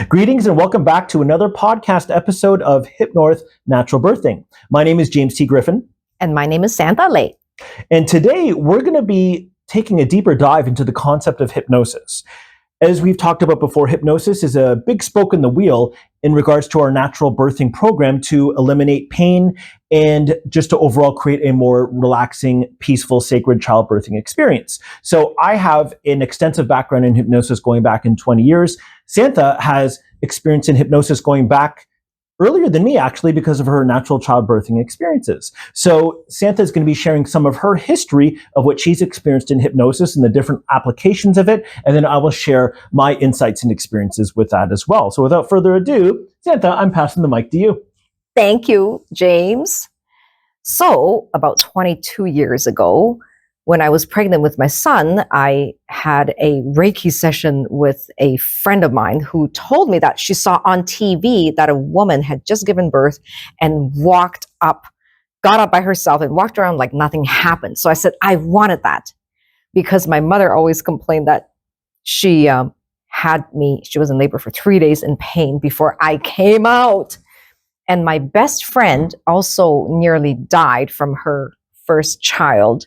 Greetings and welcome back to another podcast episode of Hypnorth Natural Birthing. My name is James T. Griffin. And my name is Santha Lei. And today we're going to be taking a deeper dive into the concept of hypnosis. As we've talked about before, hypnosis is a big spoke in the wheel in regards to our natural birthing program to eliminate pain and just to overall create a more relaxing, peaceful, sacred childbirthing experience. So I have an extensive background in hypnosis going back in 20 years. Santha has experience in hypnosis going back earlier than me, actually, because of her natural childbirthing experiences. So Santha is going to be sharing some of her history of what she's experienced in hypnosis and the different applications of it. And then I will share my insights and experiences with that as well. So without further ado, Santha, I'm passing the mic to you. Thank you, James. So about 22 years ago, when I was pregnant with my son, I had a Reiki session with a friend of mine who told me that she saw on TV that a woman had just given birth and got up by herself and walked around like nothing happened. So I said, I wanted that because my mother always complained that she was in labor for 3 days in pain before I came out. And my best friend also nearly died from her first child.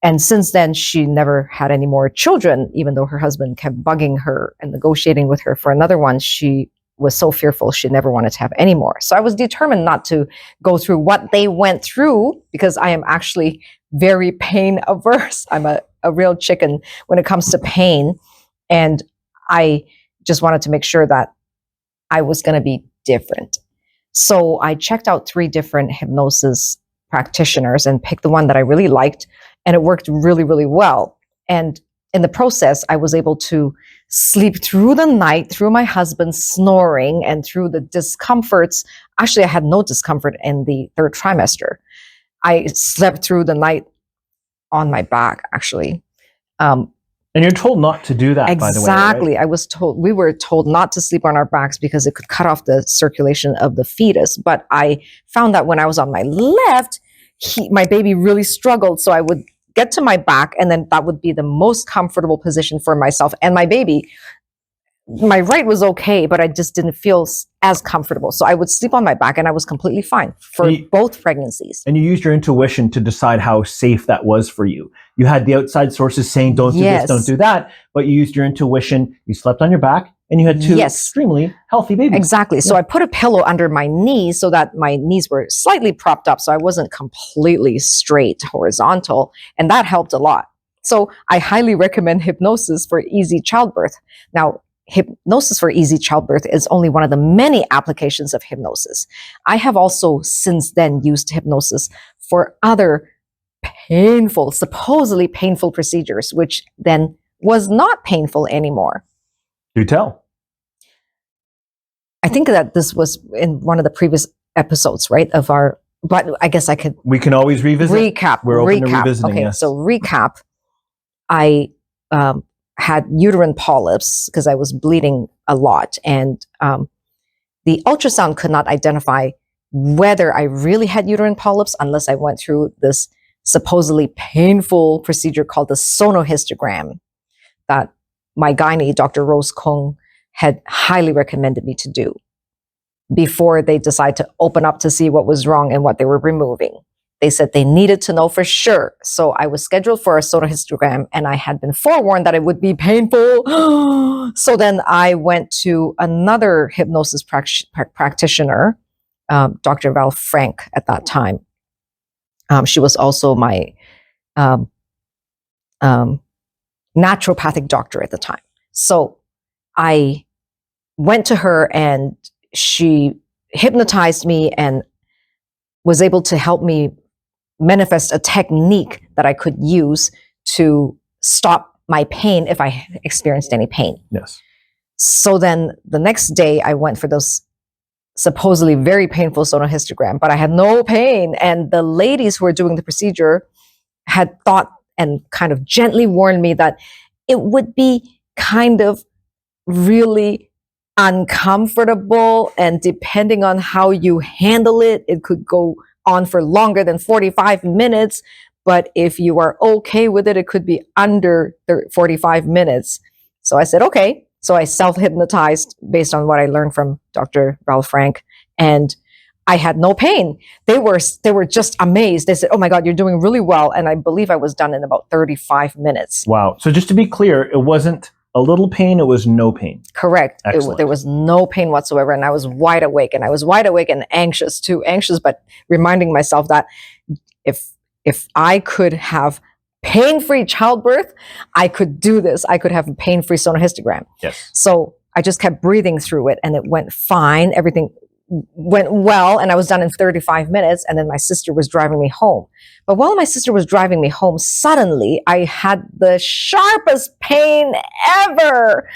And since then, she never had any more children, even though her husband kept bugging her and negotiating with her for another one. She was so fearful she never wanted to have any more. So I was determined not to go through what they went through because I am actually very pain averse. I'm a real chicken when it comes to pain. And I just wanted to make sure that I was going to be different. So I checked out 3 different hypnosis practitioners and picked the one that I really liked. And it worked really, really well. And in the process, I was able to sleep through the night, through my husband snoring and through the discomforts. Actually, I had no discomfort in the 3rd trimester. I slept through the night on my back, actually. And you're told not to do that, exactly. By the way, right? Exactly. We were told not to sleep on our backs because it could cut off the circulation of the fetus. But I found that when I was on my left, my baby really struggled. So I would get to my back, and then that would be the most comfortable position for myself and my baby. My right was okay, but I just didn't feel as comfortable. So I would sleep on my back, and I was completely fine for both pregnancies. And you used your intuition to decide how safe that was for you. You had the outside sources saying, don't do this, don't do that. But you used your intuition. You slept on your back, and you had 2 extremely healthy babies. Exactly. So I put a pillow under my knees so that my knees were slightly propped up. So I wasn't completely straight, horizontal. And that helped a lot. So I highly recommend hypnosis for easy childbirth. Now, hypnosis for easy childbirth is only one of the many applications of hypnosis. I have also since then used hypnosis for other supposedly painful procedures, which then was not painful anymore. Do tell. I think that this was in one of the previous episodes, right? But I guess I could. We can always revisit. Recap. We're open to revisiting. Okay, yes. So recap. I had uterine polyps because I was bleeding a lot, and the ultrasound could not identify whether I really had uterine polyps unless I went through this supposedly painful procedure called the sonohysterogram that my gynae, Dr. Rose Kong, had highly recommended me to do before they decided to open up to see what was wrong and what they were removing. They said they needed to know for sure. So I was scheduled for a sonohysterogram, and I had been forewarned that it would be painful. So then I went to another hypnosis practitioner, Dr. Val Frank at that time. She was also my naturopathic doctor at the time. So I went to her, and she hypnotized me and was able to help me manifest a technique that I could use to stop my pain if I experienced any pain. Yes. So then the next day I went for those supposedly very painful sonohysterogram, but I had no pain. And the ladies who were doing the procedure had thought and kind of gently warned me that it would be kind of really uncomfortable, and depending on how you handle it, it could go on for longer than 45 minutes. But if you are okay with it, it could be under 45 minutes. So I said, okay. So I self-hypnotized based on what I learned from Dr. Val Frank, and I had no pain. They were just amazed. They said, "Oh my God, you're doing really well." And I believe I was done in about 35 minutes. Wow. So just to be clear, it wasn't a little pain, it was no pain. Correct. Excellent. There was no pain whatsoever. And I was wide awake, and I was wide awake and anxious too. Anxious, but reminding myself that if I could have pain-free childbirth, I could do this. I could have a pain-free sonohystogram. Yes. So I just kept breathing through it, and it went fine. Everything went well, and I was done in 35 minutes, and then my sister was driving me home. But while my sister was driving me home, suddenly I had the sharpest pain ever.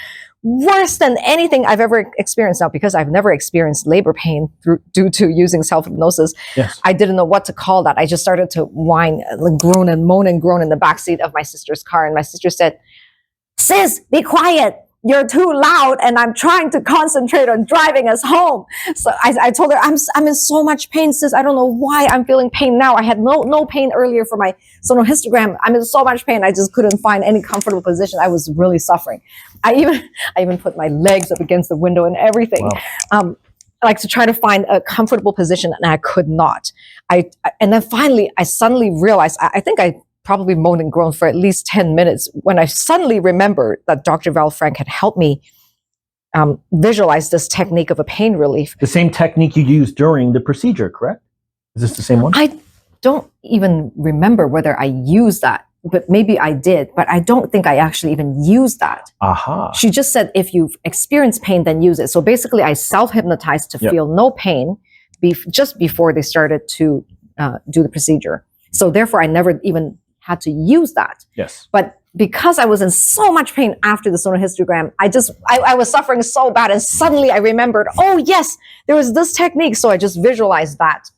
Worse than anything I've ever experienced. Now, because I've never experienced labor pain due to using self-hypnosis, yes. I didn't know what to call that. I just started to whine, like groan and moan and groan in the backseat of my sister's car. And my sister said, "Sis, be quiet. You're too loud, and I'm trying to concentrate on driving us home." So I told her, I'm in so much pain, sis. I don't know why I'm feeling pain now. I had no pain earlier for my sonohystogram. I'm in so much pain. I just couldn't find any comfortable position. I was really suffering. I even put my legs up against the window and everything. Wow. Like to try to find a comfortable position, and I could not. And then finally, I suddenly realized, I think I probably moaned and groaned for at least 10 minutes when I suddenly remembered that Dr. Val Frank had helped me visualize this technique of a pain relief. The same technique you used during the procedure, correct? Is this the same one? I don't even remember whether I used that, but maybe I did, but I don't think I actually even used that. Aha. She just said, if you've experienced pain, then use it. So basically I self-hypnotized to feel no pain just before they started to do the procedure. So therefore I never even had to use that. Yes. But because I was in so much pain after the sonohystogram, I was suffering so bad. And suddenly I remembered, oh yes, there was this technique. So I just visualized that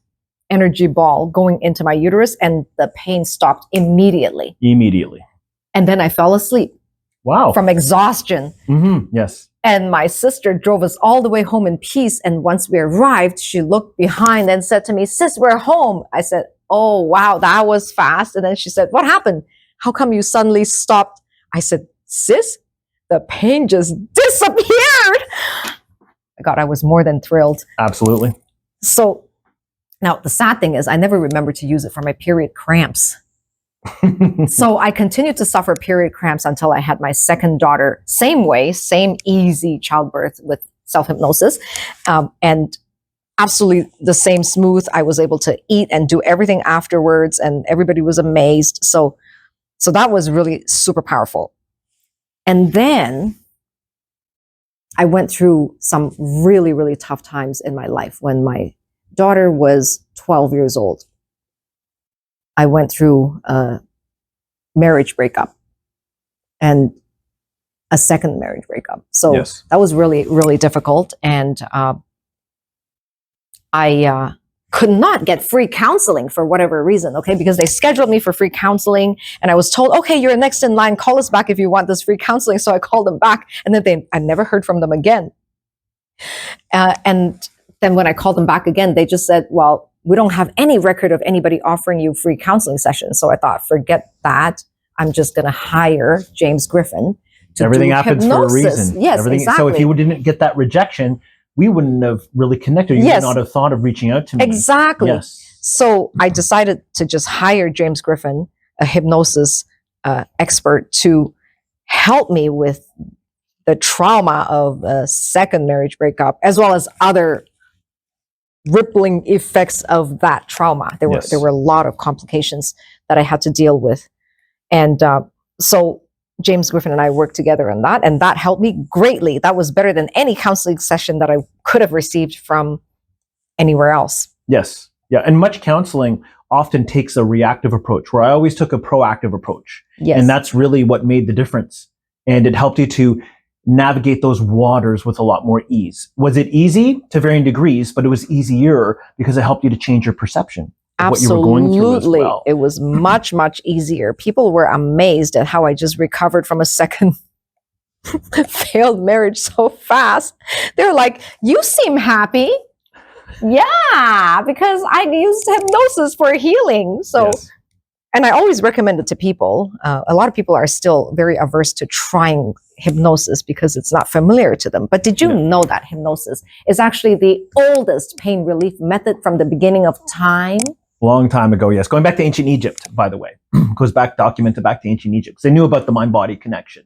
energy ball going into my uterus, and the pain stopped immediately. Immediately. And then I fell asleep. Wow. From exhaustion. Mm-hmm. Yes. And my sister drove us all the way home in peace. And once we arrived, she looked behind and said to me, "Sis, we're home." I said, "Oh, wow, that was fast." And then she said, "What happened? How come you suddenly stopped?" I said, "Sis, the pain just disappeared." God, I was more than thrilled. Absolutely. So now the sad thing is I never remembered to use it for my period cramps. So I continued to suffer period cramps until I had my second daughter. Same way, same easy childbirth with self-hypnosis. And absolutely the same smooth. I was able to eat and do everything afterwards, and everybody was amazed. So that was really super powerful. And then I went through some really, really tough times in my life. When my daughter was 12 years old, I went through a marriage breakup and a second marriage breakup. So yes. That was really, really difficult. And I could not get free counseling for whatever reason, okay? Because they scheduled me for free counseling, and I was told, "Okay, you're next in line. Call us back if you want this free counseling." So I called them back, and then I never heard from them again. And then when I called them back again, they just said, "Well, we don't have any record of anybody offering you free counseling sessions." So I thought, forget that. I'm just going to hire James Griffin to Everything do happens hypnosis. for a reason. Yes, Everything, exactly. So if you didn't get that rejection, we wouldn't have really connected. You would not have thought of reaching out to me. Exactly. Yes. So I decided to just hire James Griffin, a hypnosis expert, to help me with the trauma of a second marriage breakup, as well as other rippling effects of that trauma. There were a lot of complications that I had to deal with. And so James Griffin and I worked together on that, and that helped me greatly. That was better than any counseling session that I could have received from anywhere else. Yes. Yeah. And much counseling often takes a reactive approach, where I always took a proactive approach. Yes. And that's really what made the difference. And it helped you to navigate those waters with a lot more ease. Was it easy? To varying degrees, but it was easier because it helped you to change your perception. Absolutely. What you were going through as well. It was much, much easier. People were amazed at how I just recovered from a second failed marriage so fast. They're like, "You seem happy." Yeah, because I used hypnosis for healing. So, and I always recommend it to people. A lot of people are still very averse to trying hypnosis because it's not familiar to them. But did you know that hypnosis is actually the oldest pain relief method from the beginning of time? Long time ago, yes. Going back to ancient Egypt, by the way. Goes back, documented back to ancient Egypt. They knew about the mind-body connection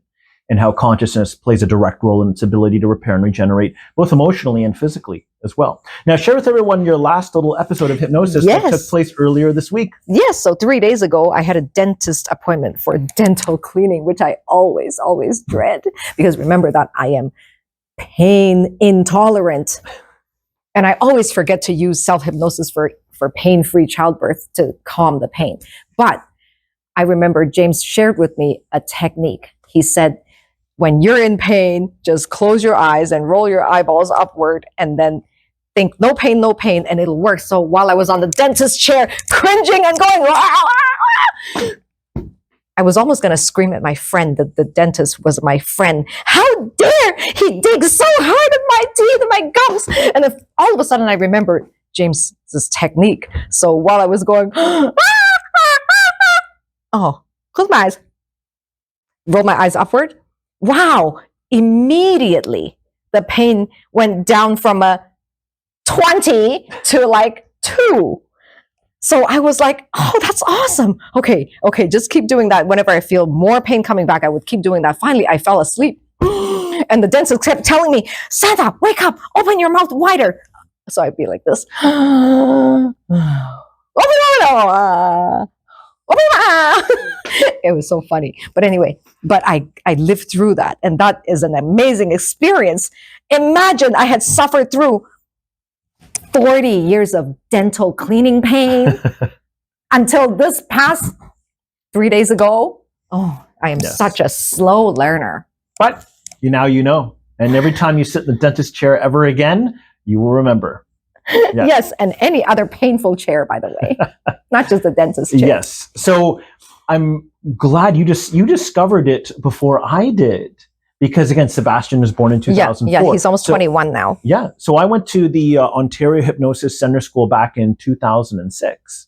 and how consciousness plays a direct role in its ability to repair and regenerate, both emotionally and physically as well. Now, share with everyone your last little episode of hypnosis that took place earlier this week. Yes, so 3 days ago, I had a dentist appointment for dental cleaning, which I always dread, because remember that I am pain intolerant. And I always forget to use self-hypnosis for pain-free childbirth to calm the pain. But I remember James shared with me a technique. He said, when you're in pain, just close your eyes and roll your eyeballs upward and then think, no pain, and it'll work. So while I was on the dentist chair, cringing and going, I was almost going to scream at my friend that the dentist was my friend. How dare he dig so hard at my teeth and my gums? And then all of a sudden I remembered James's technique. So while I was going, close my eyes, roll my eyes upward. Wow, immediately the pain went down from a 20 to like 2. So I was like, oh, that's awesome. Okay, just keep doing that. Whenever I feel more pain coming back, I would keep doing that. Finally, I fell asleep. And the dentist kept telling me, Santha, wake up, open your mouth wider. So I'd be like this. It was so funny. But anyway, I lived through that. And that is an amazing experience. Imagine I had suffered through 40 years of dental cleaning pain until this past 3 days ago. Oh, I am such a slow learner. But now you know. And every time you sit in the dentist chair ever again, you will remember. Yes, and any other painful chair, by the way, not just the dentist chair. Yes. So I'm glad you discovered it before I did, because again, Sebastian was born in 2004. Yeah, he's almost 21 now. Yeah. So I went to the Ontario Hypnosis Center School back in 2006.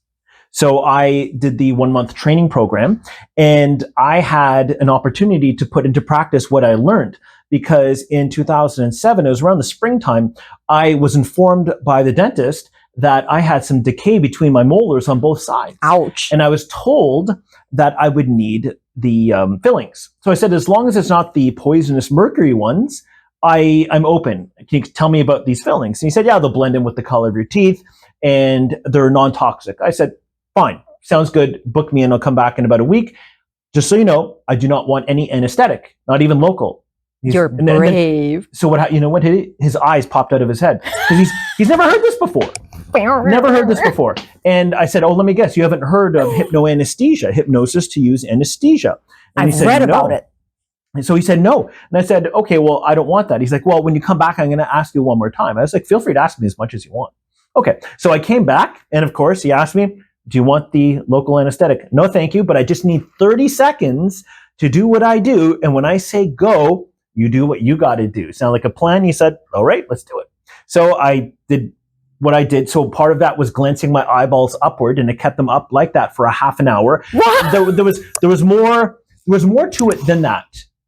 So I did the 1-month training program, and I had an opportunity to put into practice what I learned. Because in 2007, it was around the springtime, I was informed by the dentist that I had some decay between my molars on both sides. Ouch. And I was told that I would need the fillings. So I said, as long as it's not the poisonous mercury ones, I'm open. Can you tell me about these fillings? And he said, yeah, they'll blend in with the color of your teeth and they're non-toxic. I said, fine, sounds good. Book me and I'll come back in about a week. Just so you know, I do not want any anesthetic, not even local. You're brave. So what? You know what? His eyes popped out of his head because he's never heard this before. Never heard this before. And I said, oh, let me guess. You haven't heard of hypnoanesthesia, hypnosis to use anesthesia. And I've read about it. And so he said, no. And I said, okay, well, I don't want that. He's like, well, when you come back, I'm going to ask you one more time. I was like, feel free to ask me as much as you want. Okay. So I came back. And of course, he asked me, do you want the local anesthetic? No, thank you. But I just need 30 seconds to do what I do. And when I say go, you do what you got to do. Sound like a plan? He said, all right, let's do it. So I did what I did. So part of that was glancing my eyeballs upward, and it kept them up like that for a half an hour. There was more to it than that,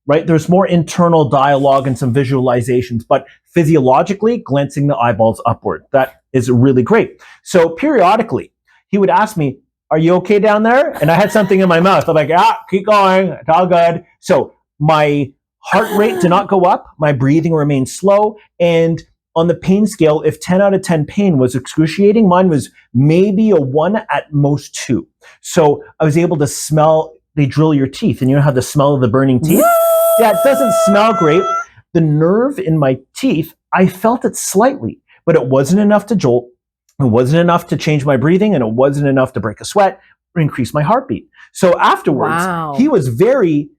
right? There's more internal dialogue and some visualizations, but physiologically glancing the eyeballs upward. That is really great. So periodically he would ask me, are you okay down there? And I had something in my mouth. I'm like, keep going. It's all good. So my heart rate did not go up. My breathing remained slow. And on the pain scale, if 10 out of 10 pain was excruciating, mine was maybe a 1, at most 2. So I was able to smell, they drill your teeth, and you know how the smell of the burning teeth? Yeah, it doesn't smell great. The nerve in my teeth, I felt it slightly, but it wasn't enough to jolt. It wasn't enough to change my breathing, and it wasn't enough to break a sweat or increase my heartbeat. So afterwards, he was very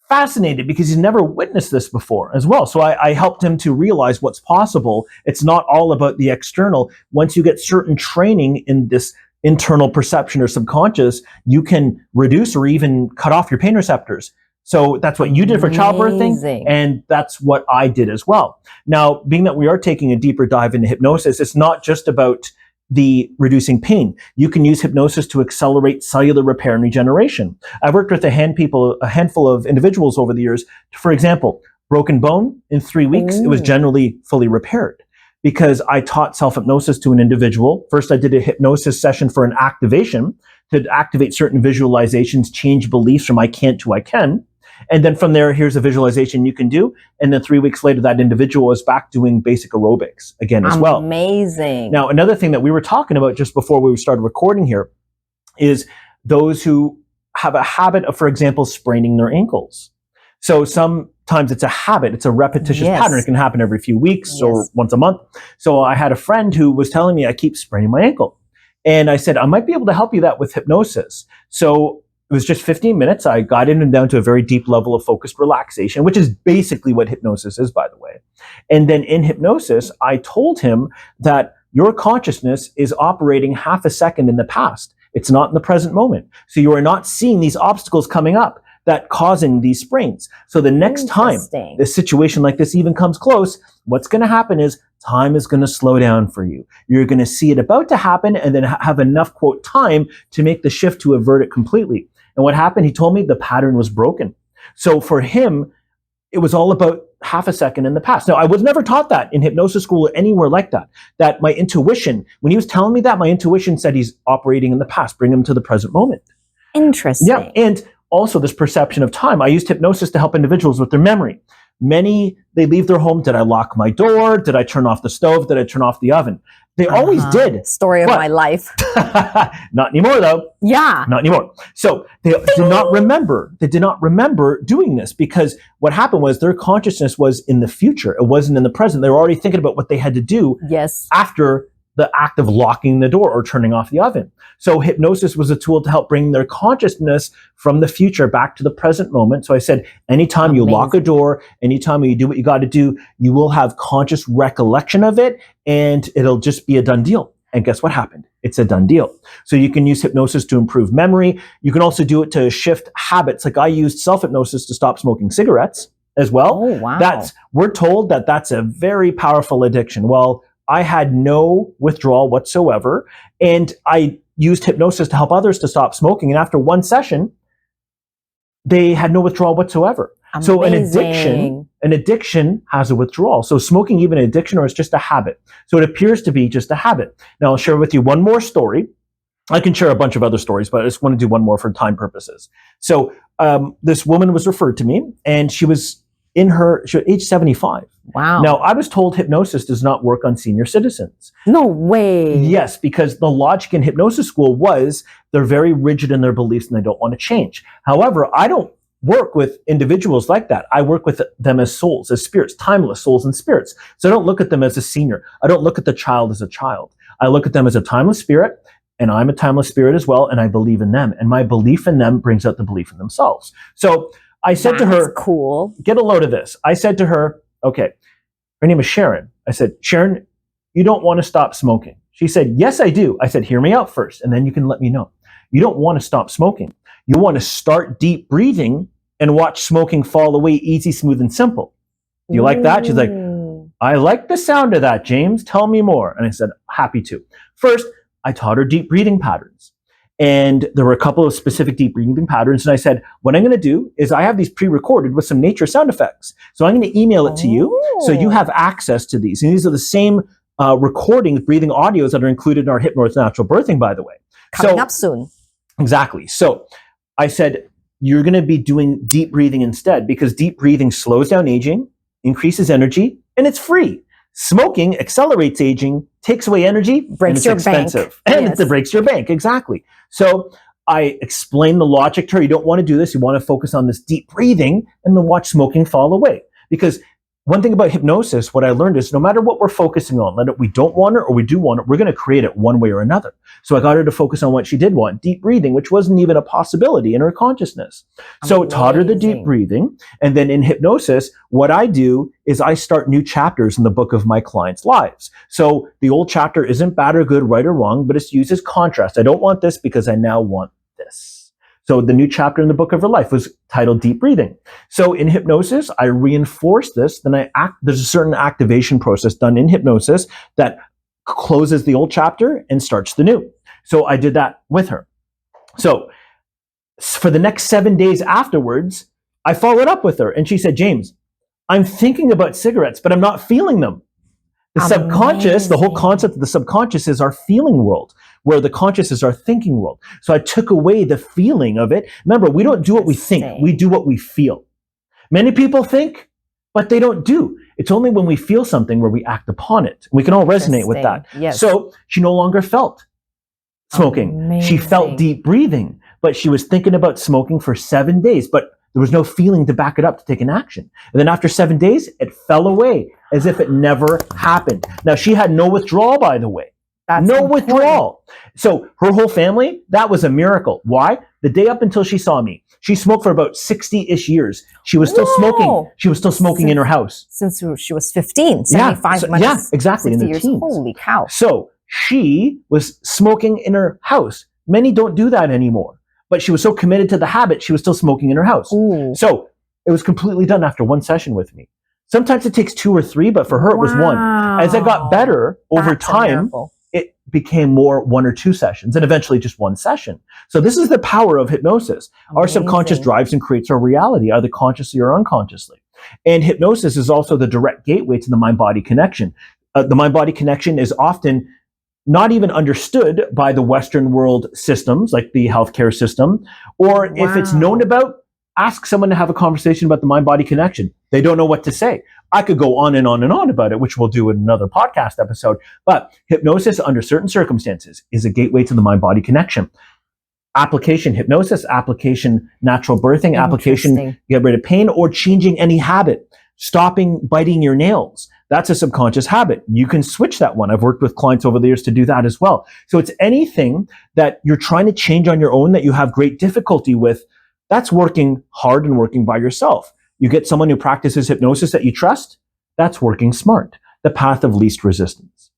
fascinated because he's never witnessed this before as well. So I helped him to realize what's possible. It's not all about the external. Once you get certain training in this internal perception or subconscious, you can reduce or even cut off your pain receptors. So that's what you did for childbirthing, and that's what I did as well. Now, being that we are taking a deeper dive into hypnosis, it's not just about the reducing pain. You can use hypnosis to accelerate cellular repair and regeneration. I've worked with a handful of individuals over the years. For example, broken bone in 3 weeks, it was generally fully repaired because I taught self-hypnosis to an individual. First, I did a hypnosis session for an activation to activate certain visualizations, change beliefs from I can't to I can. And then from there, here's a visualization you can do. And then 3 weeks later, that individual was back doing basic aerobics again as well. Amazing. Now, another thing that we were talking about just before we started recording here is those who have a habit of, for example, spraining their ankles. So sometimes it's a habit, it's a repetitious pattern. It can happen every few weeks or once a month. So I had a friend who was telling me I keep spraining my ankle. And I said, I might be able to help you that with hypnosis. So it was just 15 minutes. I guided him down to a very deep level of focused relaxation, which is basically what hypnosis is, by the way. And then in hypnosis, I told him that your consciousness is operating half a second in the past. It's not in the present moment. So you are not seeing these obstacles coming up that causing these sprains. So the next time a situation like this even comes close, what's going to happen is time is going to slow down for you. You're going to see it about to happen and then have enough, quote, time to make the shift to avert it completely. And what happened, he told me the pattern was broken. So for him, it was all about half a second in the past. Now, I was never taught that in hypnosis school or anywhere like that. That my intuition, when he was telling me that, my intuition said he's operating in the past, bring him to the present moment. Interesting. Yeah, and also this perception of time. I used hypnosis to help individuals with their memory. Many, they leave their home. Did I lock my door? Did I turn off the stove? Did I turn off the oven? They always did. Story of my life. Not anymore, though. Yeah. Not anymore. So they did not remember. They did not remember doing this because what happened was their consciousness was in the future. It wasn't in the present. They were already thinking about what they had to do after the act of locking the door or turning off the oven. So hypnosis was a tool to help bring their consciousness from the future back to the present moment. So I said, anytime you lock a door, anytime you do what you got to do, you will have conscious recollection of it and it'll just be a done deal. And guess what happened? It's a done deal. So you can use hypnosis to improve memory. You can also do it to shift habits. Like I used self-hypnosis to stop smoking cigarettes as well. Oh, wow. We're told that that's a very powerful addiction. Well, I had no withdrawal whatsoever, and I used hypnosis to help others to stop smoking. And after one session, they had no withdrawal whatsoever. Amazing. So an addiction has a withdrawal. So smoking, even an addiction, or it's just a habit. So it appears to be just a habit. Now I'll share with you one more story. I can share a bunch of other stories, but I just want to do one more for time purposes. So this woman was referred to me, and she was age 75. Wow. Now, I was told hypnosis does not work on senior citizens. No way. Yes, because the logic in hypnosis school was they're very rigid in their beliefs and they don't want to change. However, I don't work with individuals like that. I work with them as souls, as spirits, timeless souls and spirits. So I don't look at them as a senior. I don't look at the child as a child. I look at them as a timeless spirit, and I'm a timeless spirit as well, and I believe in them. And my belief in them brings out the belief in themselves. So I said to her, cool. Get a load of this. I said to her, okay, her name is Sharon. I said, Sharon, you don't want to stop smoking. She said, yes, I do. I said, hear me out first, and then you can let me know. You don't want to stop smoking. You want to start deep breathing and watch smoking fall away easy, smooth, and simple. Do you like that? She's like, I like the sound of that, James. Tell me more. And I said, happy to. First, I taught her deep breathing patterns. And there were a couple of specific deep breathing patterns. And I said, what I'm going to do is I have these pre-recorded with some nature sound effects. So I'm going to email it to you so you have access to these. And these are the same recordings, breathing audios that are included in our Hypnorth Natural Birthing, by the way. Coming up soon. Exactly. So I said, you're going to be doing deep breathing instead because deep breathing slows down aging, increases energy, and it's free. Smoking accelerates aging, takes away energy, breaks your expensive. Bank. And it breaks your bank, exactly. So I explained the logic to her. You don't want to do this. You want to focus on this deep breathing and then watch smoking fall away. Because one thing about hypnosis, what I learned is no matter what we're focusing on, whether we don't want it or we do want it, we're going to create it one way or another. So I got her to focus on what she did want, deep breathing, which wasn't even a possibility in her consciousness. So I taught her the deep breathing. And then in hypnosis, what I do is I start new chapters in the book of my clients' lives. So the old chapter isn't bad or good, right or wrong, but it's used as contrast. I don't want this because I now want this. So the new chapter in the book of her life was titled Deep Breathing. So in hypnosis, I reinforce this. Then there's a certain activation process done in hypnosis that closes the old chapter and starts the new. So I did that with her. So for the next 7 days afterwards, I followed up with her and she said, James, I'm thinking about cigarettes, but I'm not feeling them. The subconscious, the whole concept of the subconscious is our feeling world, where the conscious is our thinking world. So I took away the feeling of it. Remember, we don't do what we think, we do what we feel. Many people think, but they don't do. It's only when we feel something where we act upon it. We can all resonate with that. Yes. So she no longer felt smoking. She felt deep breathing, but she was thinking about smoking for 7 days, but there was no feeling to back it up to take an action. And then after 7 days, it fell away as if it never happened. Now, she had no withdrawal, by the way. That's no important. withdrawal. So her whole family, that was a miracle. Why? The day up until she saw me, she smoked for about 60-ish years. She was still smoking. She was still smoking in her house. Since she was 15, 75 months. Yeah, exactly. In the years. teens. Holy cow. So she was smoking in her house. Many don't do that anymore. But she was so committed to the habit, she was still smoking in her house. Ooh. So it was completely done after one session with me. Sometimes it takes 2 or 3, but for her it was 1. As I got better over time, it became more 1 or 2 sessions and eventually just 1 session. So this is the power of hypnosis. Amazing. Our subconscious drives and creates our reality, either consciously or unconsciously. And hypnosis is also the direct gateway to the mind-body connection. The mind-body connection is often not even understood by the Western world systems, like the healthcare system, or if it's known about, ask someone to have a conversation about the mind-body connection. They don't know what to say. I could go on and on and on about it, which we'll do in another podcast episode, but hypnosis under certain circumstances is a gateway to the mind-body connection. Application hypnosis, application natural birthing, application get rid of pain, or changing any habit, stopping biting your nails. That's a subconscious habit. You can switch that one. I've worked with clients over the years to do that as well. So it's anything that you're trying to change on your own that you have great difficulty with. That's working hard and working by yourself. You get someone who practices hypnosis that you trust. That's working smart. The path of least resistance.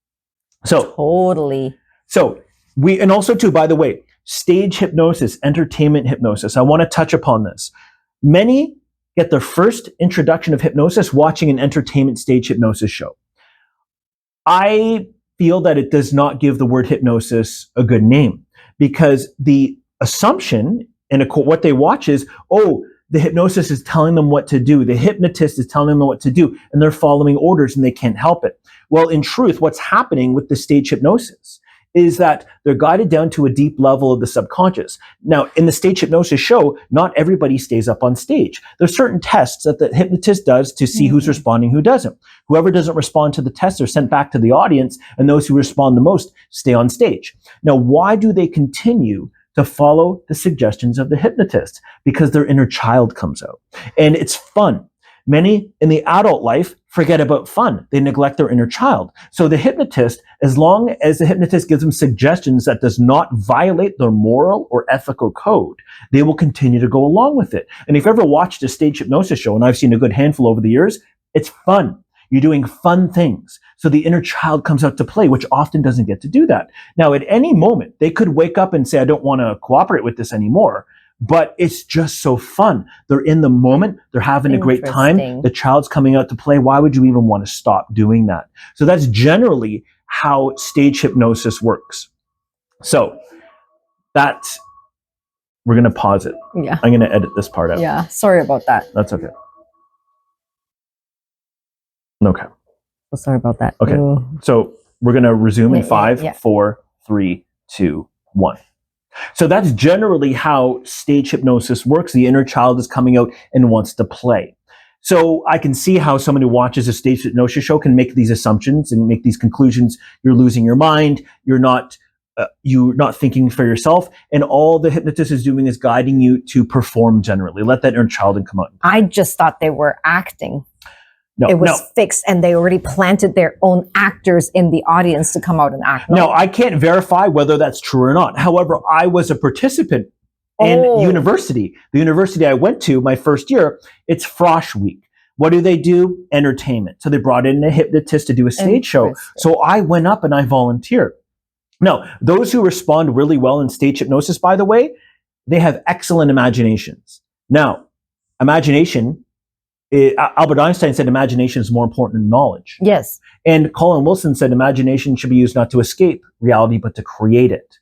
So totally. So and also too, by the way, stage hypnosis, entertainment hypnosis. I want to touch upon this. Many get their first introduction of hypnosis watching an entertainment stage hypnosis show. I feel that it does not give the word hypnosis a good name, because the assumption and what they watch is, the hypnosis is telling them what to do. The hypnotist is telling them what to do, and they're following orders and they can't help it. Well, in truth, what's happening with the stage hypnosis is that they're guided down to a deep level of the subconscious. Now, in the stage hypnosis show, not everybody stays up on stage. There's certain tests that the hypnotist does to see who's responding, who doesn't. Whoever doesn't respond to the test are sent back to the audience, and those who respond the most stay on stage. Now, why do they continue to follow the suggestions of the hypnotist? Because their inner child comes out. And it's fun. Many in the adult life forget about fun. They neglect their inner child. So the hypnotist, as long as the hypnotist gives them suggestions that does not violate their moral or ethical code, they will continue to go along with it. And if you've ever watched a stage hypnosis show, and I've seen a good handful over the years, it's fun. You're doing fun things. So the inner child comes out to play, which often doesn't get to do that. Now, at any moment, they could wake up and say, I don't want to cooperate with this anymore. But it's just so fun. They're in the moment. They're having a great time. The child's coming out to play. Why would you even want to stop doing that? So that's generally how stage hypnosis works. So we're going to pause it. Yeah. I'm going to edit this part out. Yeah. Sorry about that. That's okay. Okay. Well, sorry about that. Okay. So we're going to resume in 5, 4, 3, 2, 1. So that's generally how stage hypnosis works. The inner child is coming out and wants to play. So I can see how someone who watches a stage hypnosis show can make these assumptions and make these conclusions. You're losing your mind. You're not thinking for yourself. And all the hypnotist is doing is guiding you to perform generally. Let that inner child come out. I just thought they were acting. No, it was fixed, and they already planted their own actors in the audience to come out and act. No, I can't verify whether that's true or not. However, I was a participant in university. The university I went to my first year, it's Frosh Week. What do they do? Entertainment. So they brought in a hypnotist to do a stage show. So I went up and I volunteered. Now, those who respond really well in stage hypnosis, by the way, they have excellent imaginations. Now, imagination, Albert Einstein said imagination is more important than knowledge. Yes. And Colin Wilson said imagination should be used not to escape reality, but to create it.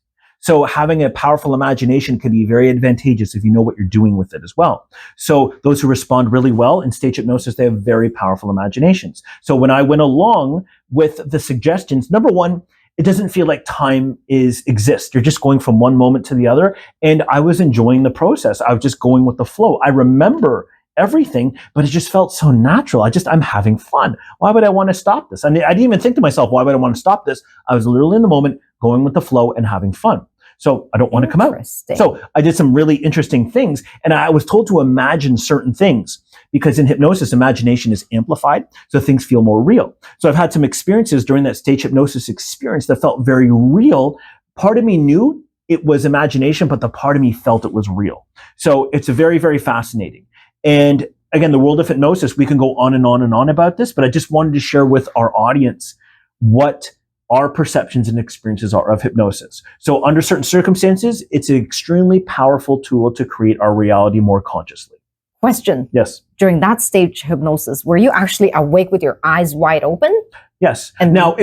So having a powerful imagination can be very advantageous if you know what you're doing with it as well. So those who respond really well in stage hypnosis, they have very powerful imaginations. So when I went along with the suggestions, number one, it doesn't feel like time exists. You're just going from one moment to the other. And I was enjoying the process. I was just going with the flow. I remember everything, but it just felt so natural. I'm having fun. Why would I want to stop this? I didn't even think to myself, why would I want to stop this? I was literally in the moment, going with the flow and having fun. So I don't want to come out. So I did some really interesting things, and I was told to imagine certain things because in hypnosis, imagination is amplified, so things feel more real. So I've had some experiences during that stage hypnosis experience that felt very real. Part of me knew it was imagination, but the part of me felt it was real. So it's very, very fascinating. And again, the world of hypnosis, we can go on and on and on about this, but I just wanted to share with our audience what our perceptions and experiences are of hypnosis. So under certain circumstances, it's an extremely powerful tool to create our reality more consciously. Question. Yes. During that stage hypnosis, were you actually awake with your eyes wide open? Yes. And now,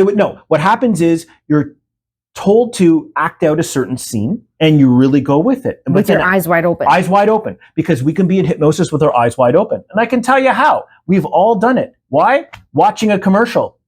what happens is you're told to act out a certain scene and you really go with it. With your eyes wide open. Eyes wide open, because we can be in hypnosis with our eyes wide open. And I can tell you how. We've all done it. Why? Watching a commercial.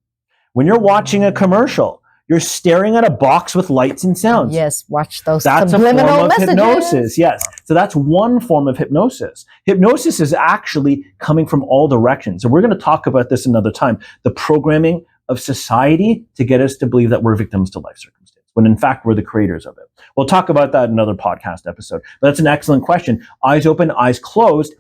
When you're watching a commercial, you're staring at a box with lights and sounds. Yes, watch those That's subliminal a form of messages. hypnosis, yes. So that's one form of hypnosis. Hypnosis is actually coming from all directions. And we're going to talk about this another time. The programming of society to get us to believe that we're victims to life circumstance, when in fact we're the creators of it. We'll talk about that in another podcast episode. But that's an excellent question. Eyes open, eyes closed.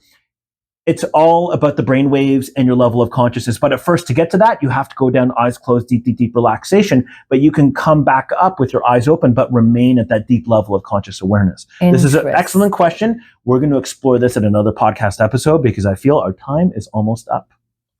It's all about the brain waves and your level of consciousness. But at first, to get to that, you have to go down eyes closed, deep, deep, deep relaxation. But you can come back up with your eyes open, but remain at that deep level of conscious awareness. This is an excellent question. We're going to explore this in another podcast episode because I feel our time is almost up.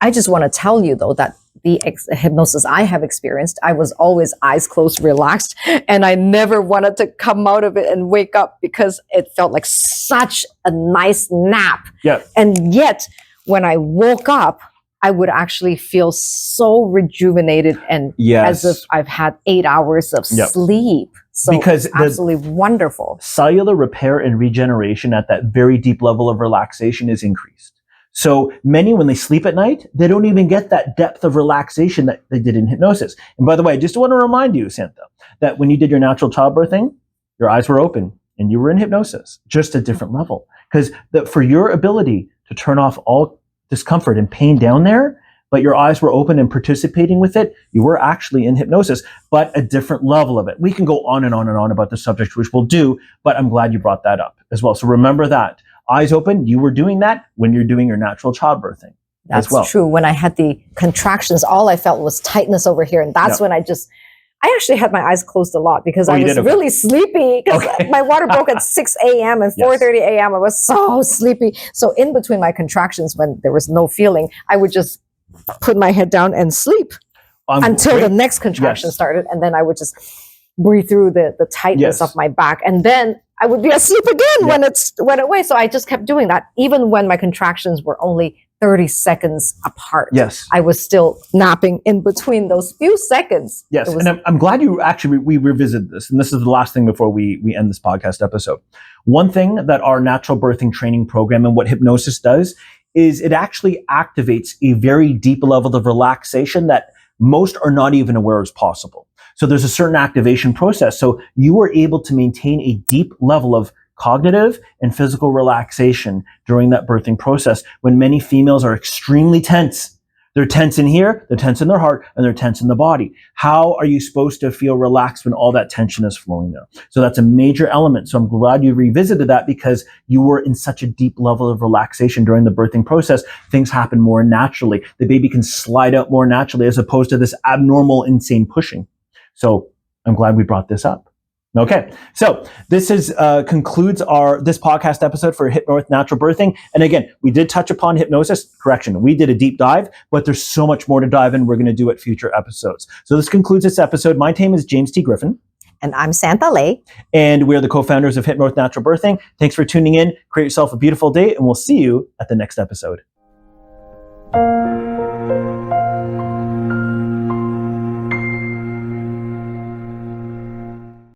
I just want to tell you, though, that the hypnosis I have experienced, I was always eyes closed, relaxed, and I never wanted to come out of it and wake up because it felt like such a nice nap. Yeah. And yet, when I woke up, I would actually feel so rejuvenated and as if I've had 8 hours of sleep. So because it's absolutely wonderful. Cellular repair and regeneration at that very deep level of relaxation is increased. So many, when they sleep at night, they don't even get that depth of relaxation that they did in hypnosis. And by the way, I just want to remind you, Santha, that when you did your natural childbirthing, your eyes were open and you were in hypnosis, just a different level. Because for your ability to turn off all discomfort and pain down there, but your eyes were open and participating with it, you were actually in hypnosis, but a different level of it. We can go on and on and on about the subject, which we'll do, but I'm glad you brought that up as well. So remember that. Eyes open, you were doing that when you're doing your natural childbirthing. That's true. When I had the contractions, all I felt was tightness over here. And that's when I actually had my eyes closed a lot because I was really sleepy because my water broke at 6 a.m. and 4:30 a.m. I was so sleepy. So in between my contractions, when there was no feeling, I would just put my head down and sleep until the next contraction started. And then I would just breathe through the tightness of my back. And then I would be asleep again when it went away. So I just kept doing that. Even when my contractions were only 30 seconds apart. Yes. I was still napping in between those few seconds. Yes. And I'm glad we revisited this. And this is the last thing before we end this podcast episode. One thing that our natural birthing training program and what hypnosis does is it actually activates a very deep level of relaxation that most are not even aware is possible. So there's a certain activation process. So you were able to maintain a deep level of cognitive and physical relaxation during that birthing process when many females are extremely tense. They're tense in here, they're tense in their heart, and they're tense in the body. How are you supposed to feel relaxed when all that tension is flowing there? So that's a major element. So I'm glad you revisited that because you were in such a deep level of relaxation during the birthing process. Things happen more naturally. The baby can slide out more naturally as opposed to this abnormal, insane pushing. So I'm glad we brought this up. Okay, so this concludes this podcast episode for Hypnorth Natural Birthing. And again, we did touch upon hypnosis. Correction, we did a deep dive, but there's so much more to dive in. We're going to do it future episodes. So this concludes this episode. My name is James T. Griffin. And I'm Santha Lay. And we're the co-founders of Hypnorth Natural Birthing. Thanks for tuning in. Create yourself a beautiful day, and we'll see you at the next episode.